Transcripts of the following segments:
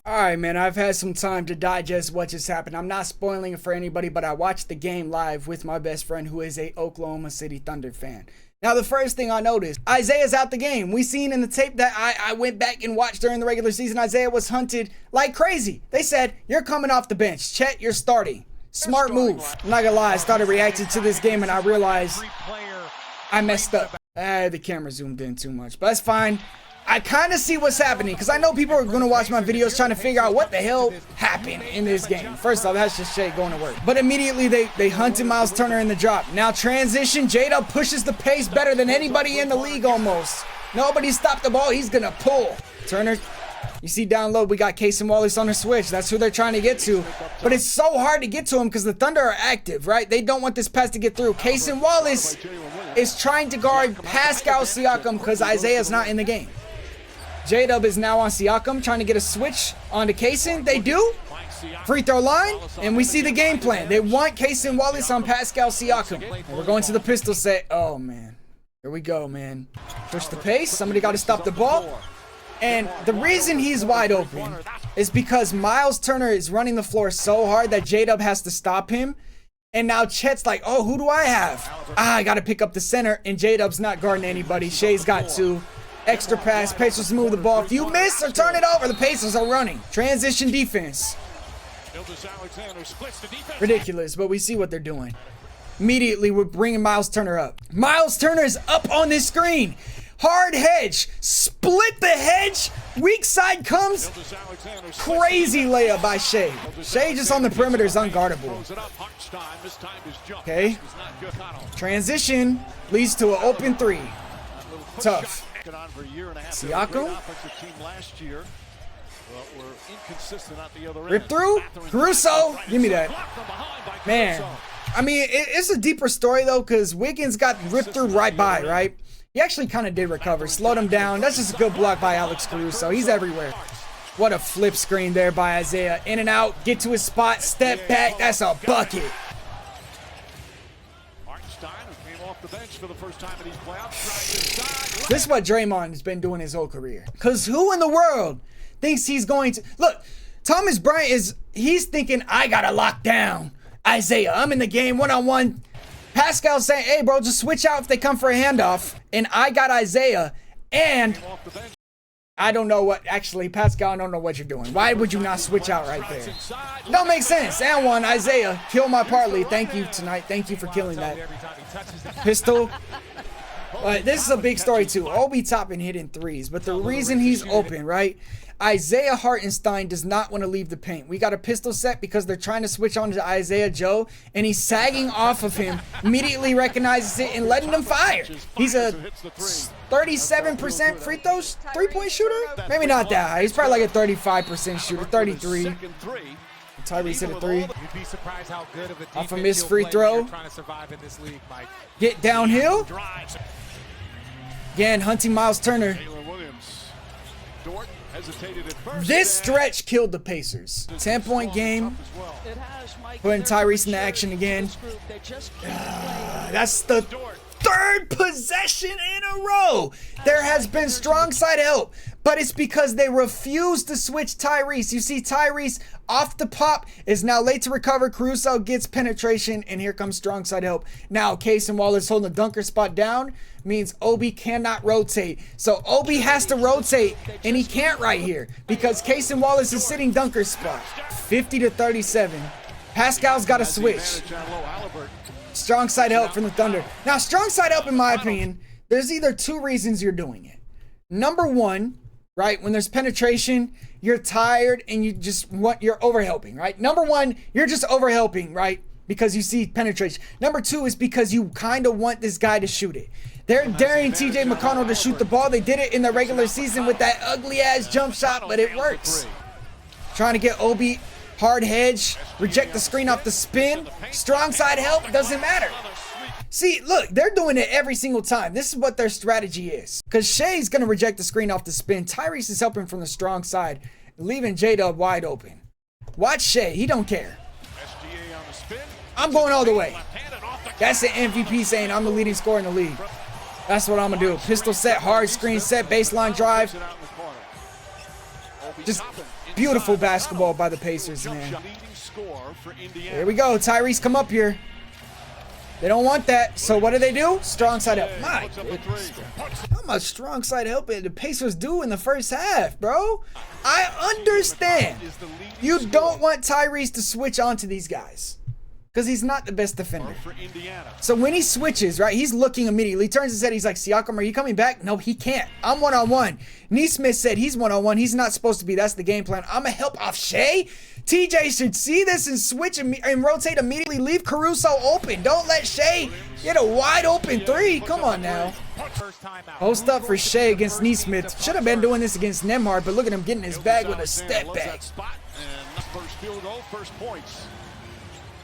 Alright, man, I've had some time to digest what just happened. I'm not spoiling it for anybody, but I watched the game live with my best friend who is a Oklahoma City Thunder fan. Now, the first thing I noticed, Isaiah's out the game. We seen in the tape that I went back and watched during the regular season, Isaiah was hunted like crazy. They said, you're coming off the bench. Chet, you're starting. Smart move. I'm not gonna lie, I started reacting to this game and I realized I messed up. The camera zoomed in too much, but that's fine. I kind of see what's happening because I know people are going to watch my videos trying to figure out what the hell happened in this game. First off, that's just Shea going to work. But immediately they hunted Miles Turner in the drop. Now transition, J-Dub pushes the pace better than anybody in the league almost. Nobody stopped the ball. He's going to pull. Turner, you see down low, we got Case and Wallace on the switch. That's who they're trying to get to. But it's so hard to get to him because the Thunder are active, right? They don't want this pass to get through. Case and Wallace is trying to guard Pascal Siakam because Isaiah's not in the game. J-Dub is now on Siakam, trying to get a switch onto Kaysen. They do. Free throw line, and we see the game plan. They want Kaysen Wallace on Pascal Siakam. And we're going to the pistol set. Oh, man. Here we go, man. Push the pace. Somebody got to stop the ball. And the reason he's wide open is because Miles Turner is running the floor so hard that J-Dub has to stop him. And now Chet's like, oh, who do I have? I got to pick up the center, and J-Dub's not guarding anybody. Shea's got two. Extra pass, Pacers move the ball. If you miss or turn it over, the Pacers are running. Transition defense. Ridiculous, but we see what they're doing. Immediately, we're bringing Miles Turner up. Miles Turner is up on this screen. Hard hedge. Split the hedge. Weak side comes. Crazy layup by Shea. Shea just on the perimeter is unguardable. Okay. Transition leads to an open three. Tough. Siakam. Rip through. Caruso. Give me that. Man. I mean, it's a deeper story, though, because Wiggins got ripped through right by, right? He actually kind of did recover. Slowed him down. That's just a good block by Alex Caruso. He's everywhere. What a flip screen there by Isaiah. In and out. Get to his spot. Step back. That's a bucket. This is what Draymond has been doing his whole career. Because who in the world thinks he's going to... Look, Thomas Bryant he's thinking, I got to lock down Isaiah. I'm in the game one-on-one. Pascal's saying, hey, bro, just switch out if they come for a handoff. And I got Isaiah. And I don't know what... Actually, Pascal, I don't know what you're doing. Why would you not switch out right there? Don't make sense. And one, Isaiah, kill my parlay. Thank you tonight. Thank you for killing that. Pistol. But this is a big story too. Obi Toppin hitting threes, but the reason he's open, right? Isaiah Hartenstein does not want to leave the paint. We got a pistol set because they're trying to switch on to Isaiah Joe, and he's sagging off of him, immediately recognizes it and letting him fire. He's a 37% free throws, three-point shooter? Maybe not that high. He's probably like a 35% shooter, 33. Tyrese hit a three. Off a missed free throw. Get downhill. Again, hunting Miles Turner. This stretch killed the Pacers. 10-point game. Putting Tyrese into action again. That's the third possession in a row. There has been strong side help, but it's because they refuse to switch Tyrese. You see Tyrese off the pop, is now late to recover. Caruso gets penetration, and here comes strong side help. Now Case and Wallace holding the dunker spot down, means Obi cannot rotate. So Obi has to rotate, and he can't right here because Case and Wallace is sitting dunker spot. 50-37. Pascal's got to switch. Strong side help from the Thunder. Now, strong side help, in my opinion, there's either two reasons you're doing it. Number one, right, when there's penetration, you're tired and you're overhelping, right? Number one, you're just overhelping, right? Because you see penetration. Number two is because you kind of want this guy to shoot it. They're daring TJ McConnell to shoot the ball. They did it in the regular season with that ugly-ass jump shot, but it works. Trying to get Obi. Hard hedge, reject the screen off the spin. Strong side help, doesn't matter. See, look, they're doing it every single time. This is what their strategy is. Because Shea's going to reject the screen off the spin. Tyrese is helping from the strong side, leaving J-Dub wide open. Watch Shea, he don't care. I'm going all the way. That's the MVP saying I'm the leading scorer in the league. That's what I'm going to do. Pistol set, hard screen set, baseline drive. Just Beautiful basketball by the Pacers, man. Here we go. Tyrese, come up here. They don't want that. So what do? Strong side help. My goodness. How much strong side help did the Pacers do in the first half, bro? I understand. You don't want Tyrese to switch onto these guys, because he's not the best defender. So when he switches, right, he's looking immediately. He turns his head. He's like, Siakam, are you coming back? No, he can't. I'm one-on-one. Neesmith said he's one-on-one. He's not supposed to be. That's the game plan. I'm going to help off Shea. TJ should see this and switch and rotate immediately. Leave Caruso open. Don't let Shea get a wide open three. Come on now. Post up for Shea against Neesmith. Should have been doing this against Nembhard, but look at him getting his bag with a step back.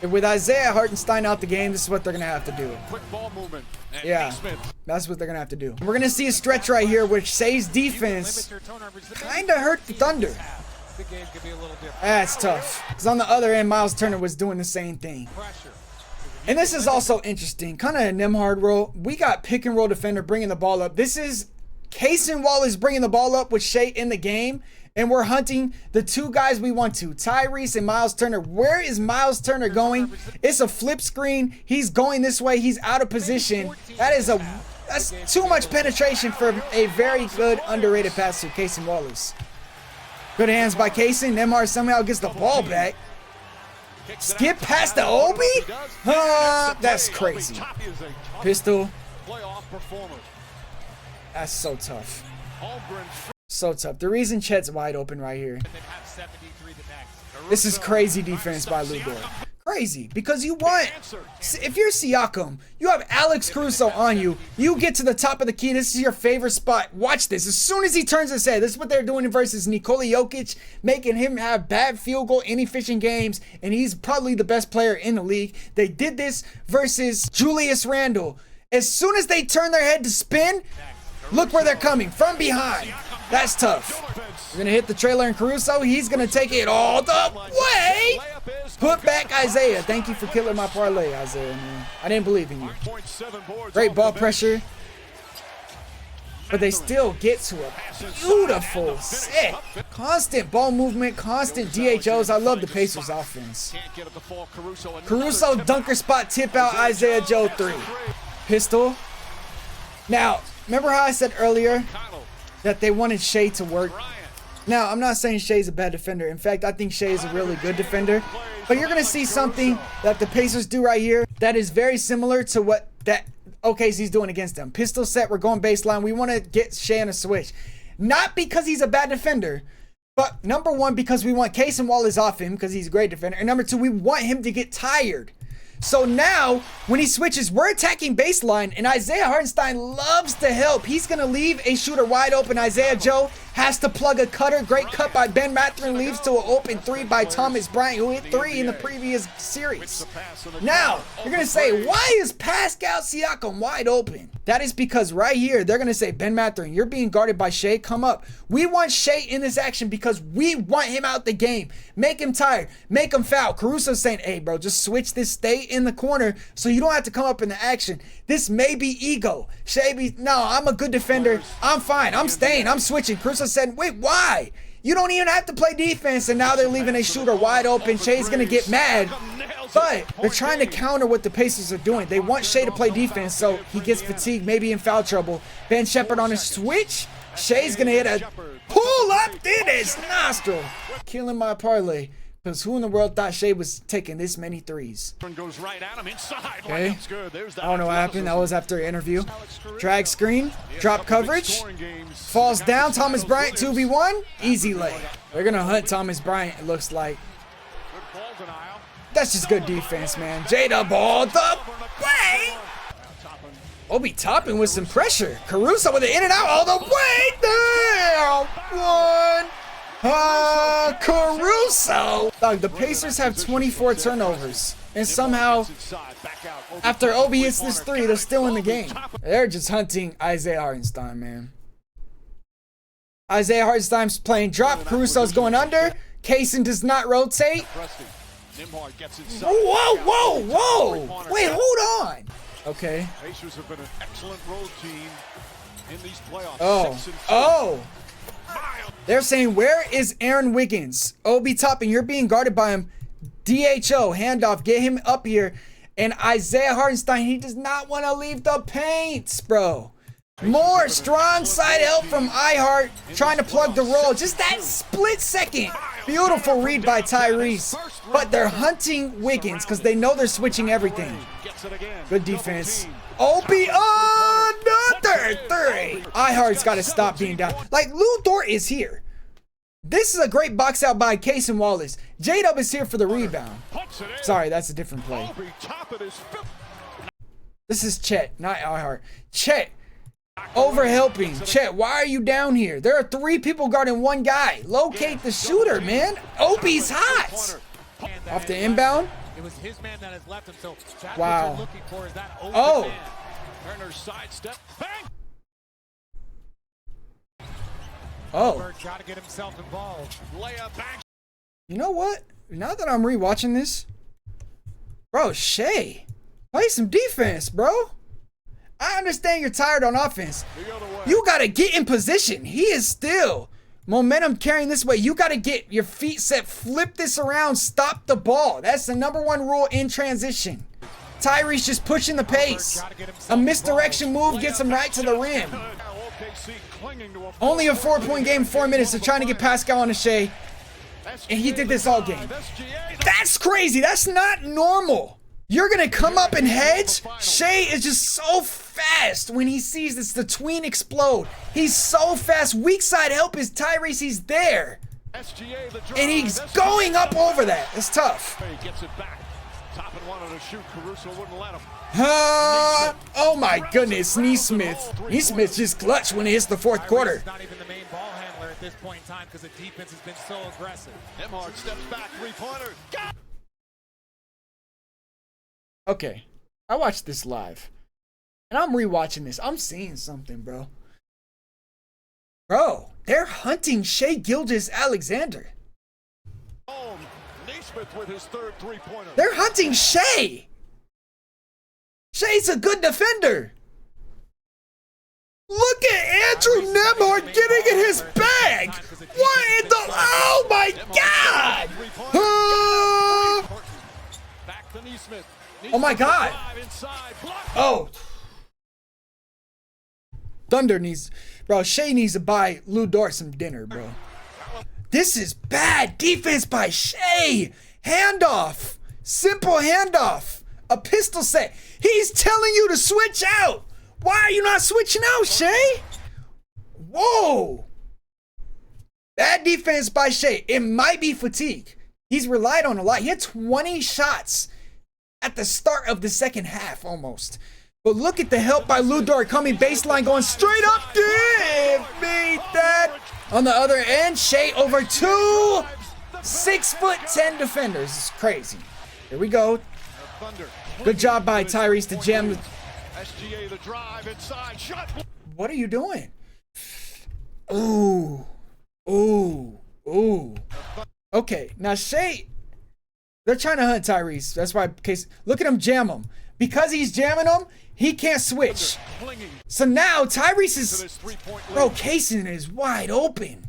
With Isaiah Hartenstein out the game, this is what they're going to have to do. Yeah, that's what they're going to have to do. We're going to see a stretch right here, which Shea's defense kind of hurt the Thunder. That's tough. Because on the other end, Miles Turner was doing the same thing. And this is also interesting. Kind of a Nembhard role. We got pick and roll defender bringing the ball up. This is Cason Wallace bringing the ball up with Shea in the game. And we're hunting the two guys we want to, Tyrese and Miles Turner. Where is Miles Turner going? It's a flip screen. He's going this way. He's out of position. That's too much penetration for a very good underrated passer, Cason Wallace. Good hands by Cason. Nembhard somehow gets the ball back. Skip past the Obi? That's crazy. Pistol. That's so tough. So tough. The reason Chet's wide open right here. This is crazy defense by Lou Dort. Crazy. Because you want, if you're Siakam, you have Alex Caruso on you. You get to the top of the key. This is your favorite spot. Watch this. As soon as he turns his head, this is what they're doing versus Nikola Jokic, making him have bad field goal, inefficient games, and he's probably the best player in the league. They did this versus Julius Randle. As soon as they turn their head to spin, look where they're coming, from behind. That's tough. We're going to hit the trailer and Caruso. He's going to take it all the way. Put back Isaiah. Thank you for killing my parlay, Isaiah, man. I didn't believe in you. Great ball pressure. But they still get to a beautiful set. Constant ball movement, constant DHOs. I love the Pacers offense. Caruso dunker spot tip out Isaiah Joe 3. Pistol. Now, remember how I said earlier that they wanted Shea to work? Now, I'm not saying Shea's a bad defender. In fact, I think Shea is a really good defender. But you're going to see something that the Pacers do right here that is very similar to what that OKC's doing against them. Pistol set, we're going baseline. We want to get Shea on a switch. Not because he's a bad defender, but number one, because we want Cason Wallace off him because he's a great defender. And number two, we want him to get tired. So now, when he switches, we're attacking baseline, and Isaiah Hartenstein loves to help. He's going to leave a shooter wide open. Isaiah Joe has to plug a cutter. Great cut by Ben Mathurin, leads to an open three by Thomas Bryant, who hit three in the previous series. Now, you're going to say, why is Pascal Siakam wide open? That is because right here, they're going to say, Ben Mathurin, you're being guarded by Shea. Come up. We want Shea in this action because we want him out the game. Make him tired. Make him foul. Caruso's saying, hey, bro, just switch this. Stay in the corner so you don't have to come up in the action. This may be ego. Shea no, I'm a good defender. I'm fine. I'm staying. I'm switching. Caruso said, wait, why? You don't even have to play defense, and now they're leaving a shooter wide open. Shea's going to get mad, but they're trying to counter what the Pacers are doing. They want Shea to play defense, so he gets fatigued, maybe in foul trouble. Ben Shepherd on a switch. Shea's going to hit a pull up in his nostril. Killing my parlay. Because who in the world thought Shea was taking this many threes? Okay. I don't know what happened. That was after an interview. Drag screen. Drop coverage. Falls down. Thomas Bryant 2v1. Easy lay. They're going to hunt Thomas Bryant, it looks like. That's just good defense, man. Jada ball the way. Obi Toppin with some pressure. Caruso with it in and out all the way down. One. Caruso! Dog, the Pacers have 24 turnovers. And somehow, after Obi hits this three, they're still in the game. They're just hunting Isaiah Hartenstein, man. Isaiah Hartenstein's playing drop. Caruso's going under. Cason does not rotate. Whoa, whoa, whoa! Wait, hold on. Okay. Pacers have been an excellent road team in these playoffs. Oh. They're saying, where is Aaron Wiggins? Obi Toppin, you're being guarded by him. DHO, handoff, get him up here. And Isaiah Hartenstein, he does not want to leave the paint, bro. More strong side help from iHeart, trying to plug the roll. Just that split second. Beautiful read by Tyrese. But they're hunting Wiggins because they know they're switching everything. Good defense. Obi, another three. iHeart's got to stop being down. Like, Lou Dort is here. This is a great box out by Case and Wallace. J-Dub is here for the rebound. Sorry, that's a different play. This is Chet, not iHeart. Chet, over helping. Chet, why are you down here? There are 3 people guarding 1 guy. Locate the shooter, man. Obi's hot. Off the inbound. It was his man that has left him, so that's wow. what you're looking for is that open man. Turner sidestep. Bang! Oh. Try to get himself involved. Layup back. You know what? Now that I'm rewatching this, bro, Shea, play some defense, bro. I understand you're tired on offense. You got to get in position. He is still momentum carrying this way. You got to get your feet set, flip this around, stop the ball. That's the #1 rule in transition. Tyrese just pushing the pace. A misdirection move gets him right to the rim. Only a 4-point game, 4 minutes. They're trying to get Pascal on the Shea. And he did this all game. That's crazy. That's not normal. You're going to come up and hedge? Shea is just so fast when he sees this. The tween explode. He's so fast. Weak side help is Tyrese. He's there. And he's going up over that. It's tough. Oh my goodness. Neesmith. Neesmith just clutch when it hits the 4th quarter. Not even the main ball handler at this point in time because the defense has been so aggressive. Nembhard steps back, 3-pointer. Okay, I watched this live, and I'm rewatching this. I'm seeing something, bro. Bro, they're hunting Shai Gilgeous-Alexander. Oh, Naismith with his 3rd 3-pointer. They're hunting Shai. Shai's a good defender. Look at Andrew Nembhard getting in his bag. What in the? Oh my God! Back to Naismith. Oh my God! Oh. Thunder needs, bro. Shai needs to buy Lou Dort some dinner, bro. This is bad defense by Shai. Handoff, simple handoff, a pistol set. He's telling you to switch out. Why are you not switching out, Shai? Whoa. Bad defense by Shai. It might be fatigue. He's relied on a lot. He had 20 shots at the start of the 2nd half almost. But look at the help by Lou Dort coming baseline going straight up. Give me that. On the other end, Shai over 2 6'10" defenders. It's crazy. Here we go. Good job by Tyrese to jam. SGA the drive inside shot. What are you doing? Ooh. Ooh. Ooh. Okay, now Shai, they're trying to hunt Tyrese. That's why Case, look at him jam him. Because he's jamming him, he can't switch. So now Tyrese is, bro, Kaysen is wide open.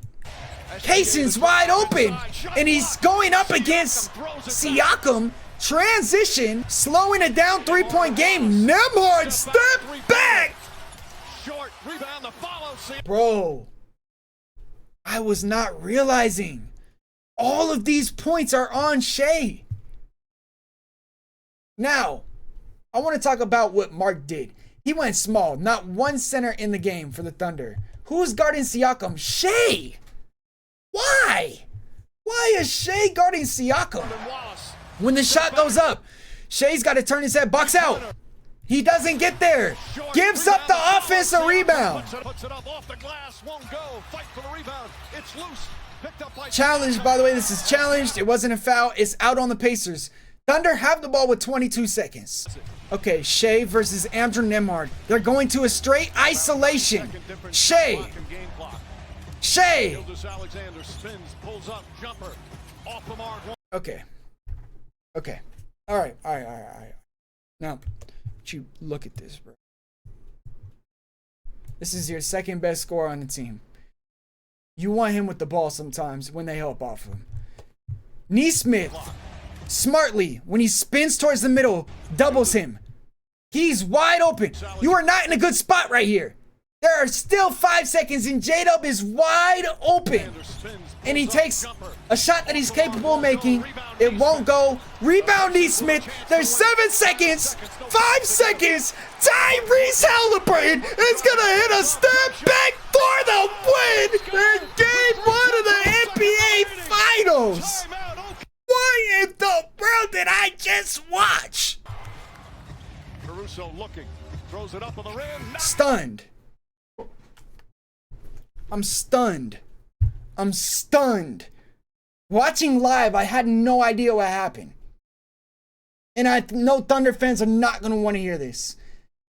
Kaysen's wide open. And he's going up against Siakam. Transition, slowing it down, 3-point game. Nembhard, step back. Bro, I was not realizing all of these points are on Shai. Now, I want to talk about what Mark did. He went small, not one center in the game for the Thunder. Who's guarding Siakam? Shai. Why? Why is Shai guarding Siakam? When the shot goes up, Shai's got to turn his head, box out. He doesn't get there. Gives up the offensive rebound. Challenged, by the way, this is challenged. It wasn't a foul. It's out on the Pacers. Thunder have the ball with 22 seconds. Okay, Shai versus Andrew Nembhard. They're going to a straight isolation. Shai. Shai. Okay. Okay. All right. Now, you look at this, bro. This is your 2nd best scorer on the team. You want him with the ball sometimes when they help off him. Neesmith, smartly, when he spins towards the middle, doubles him. He's wide open. You are not in a good spot right here. There are still 5 seconds and J-Dub is wide open. And he takes a shot that he's capable of making. It won't go. Rebound Neesmith. There's 7 seconds. 5 seconds. Tyrese Halliburton is going to hit a step back for the win in game 1 of the NBA Finals. What in the world did I just watch? Caruso looking. Throws it up on the rim. Stunned. I'm stunned. I'm stunned. Watching live, I had no idea what happened. And I know Thunder fans are not going to want to hear this.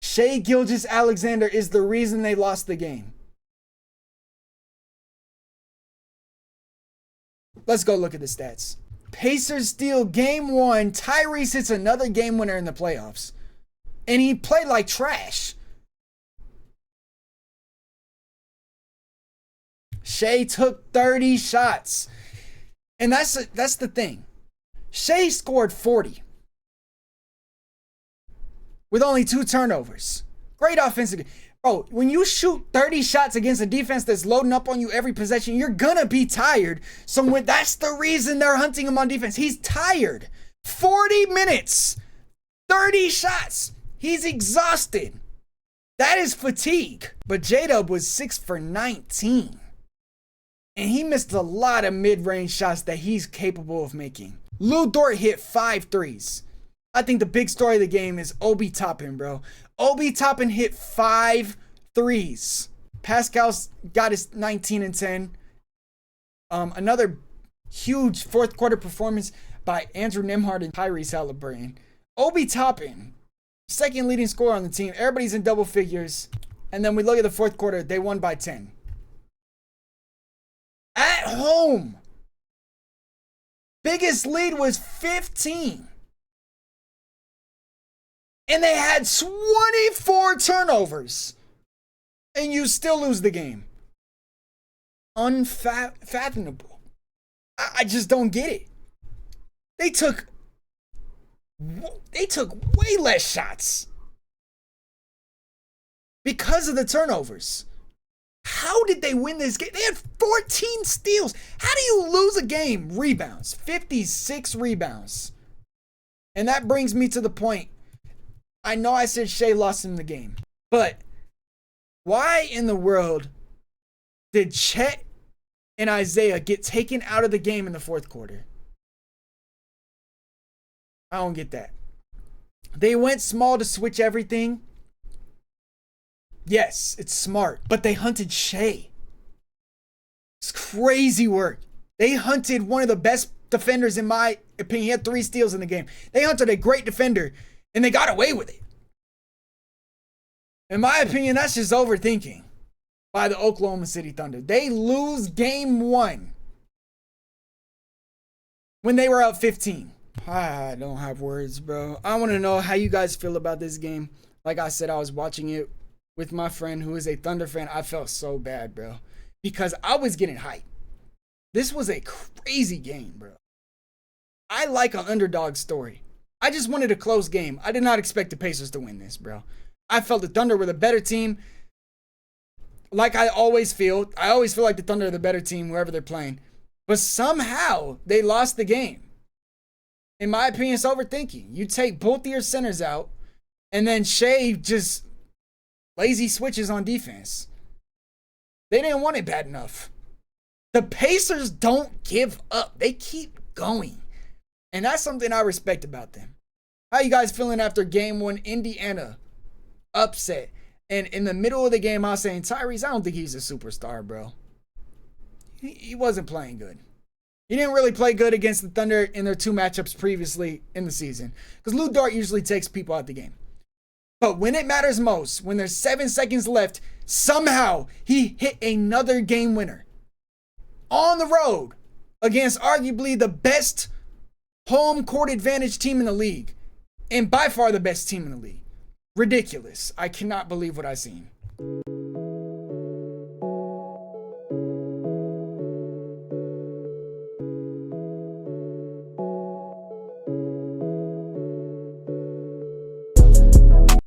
Shai Gilgeous-Alexander is the reason they lost the game. Let's go look at the stats. Pacers steal game 1. Tyrese hits another game winner in the playoffs. And he played like trash. Shai took 30 shots. And that's the thing. Shai scored 40. With only 2 turnovers. Great offensive. Bro, when you shoot 30 shots against a defense that's loading up on you every possession, you're gonna be tired. So that's the reason they're hunting him on defense. He's tired. 40 minutes. 30 shots. He's exhausted. That is fatigue. But J-Dub was 6 for 19. And he missed a lot of mid-range shots that he's capable of making. Lou Dort hit 5 threes. I think the big story of the game is Obi Toppin, bro. Obi Toppin hit 5 threes. Pascal's got his 19 and 10. Another huge fourth quarter performance by Andrew Nembhard and Tyrese Halliburton. Obi Toppin, second leading scorer on the team. Everybody's in double figures. And then we look at the fourth quarter. They won by 10. At home. Biggest lead was 15. And they had 24 turnovers. And you still lose the game. Unfathomable. I just don't get it. They took way less shots. Because of the turnovers. How did they win this game? They had 14 steals. How do you lose a game? Rebounds. 56 rebounds. And that brings me to the point. I know I said Shai lost him the game. But why in the world did Chet and Isaiah get taken out of the game in the fourth quarter? I don't get that. They went small to switch everything. Yes, it's smart, but they hunted Shai. It's crazy work. They hunted one of the best defenders in my opinion. He had 3 steals in the game. They hunted a great defender, and they got away with it. In my opinion, that's just overthinking by the Oklahoma City Thunder. They lose game 1 when they were up 15. I don't have words, bro. I want to know how you guys feel about this game. Like I said, I was watching it with my friend who is a Thunder fan. I felt so bad, bro, because I was getting hyped. This was a crazy game, bro. I like an underdog story. I just wanted a close game. I did not expect the Pacers to win this, bro. I felt the Thunder were the better team. Like I always feel like the Thunder are the better team wherever they're playing. But somehow they lost the game. In my opinion, it's overthinking. You take both of your centers out, and then Shai just lazy switches on defense. They didn't want it bad enough. The Pacers don't give up. They keep going. And that's something I respect about them. How you guys feeling after game 1? Indiana upset. And in the middle of the game, I was saying, Tyrese, I don't think he's a superstar, bro. He wasn't playing good. He didn't really play good against the Thunder in their 2 matchups previously in the season. Because Lou Dort usually takes people out the game. But when it matters most, when there's 7 seconds left, somehow he hit another game winner. On the road against arguably the best home court advantage team in the league. And by far the best team in the league. Ridiculous. I cannot believe what I've seen.